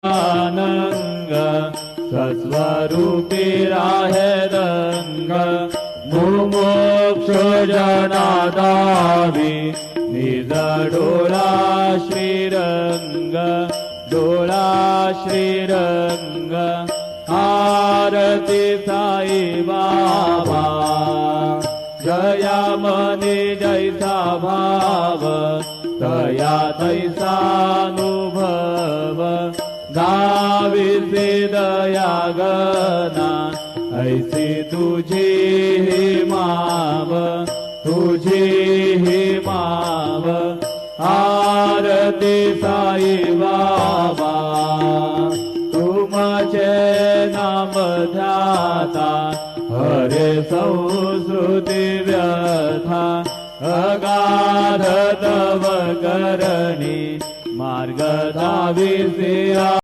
नंग सस्वरूपी राहे रंग मुमोक्ष जनादावी निज डोळा श्रीरंग डोळा श्रीरंग आरती साई बाबा जया मनी जैसा भाव तया तैसानुभव गाविसे दया गना ऐसी तुझी ही माव तुझी ही माव आरती साई बाबा तुमचे नाम ध्याता हरे संस्कृती व्यथा अगाध तव करणी मार्ग धाविसे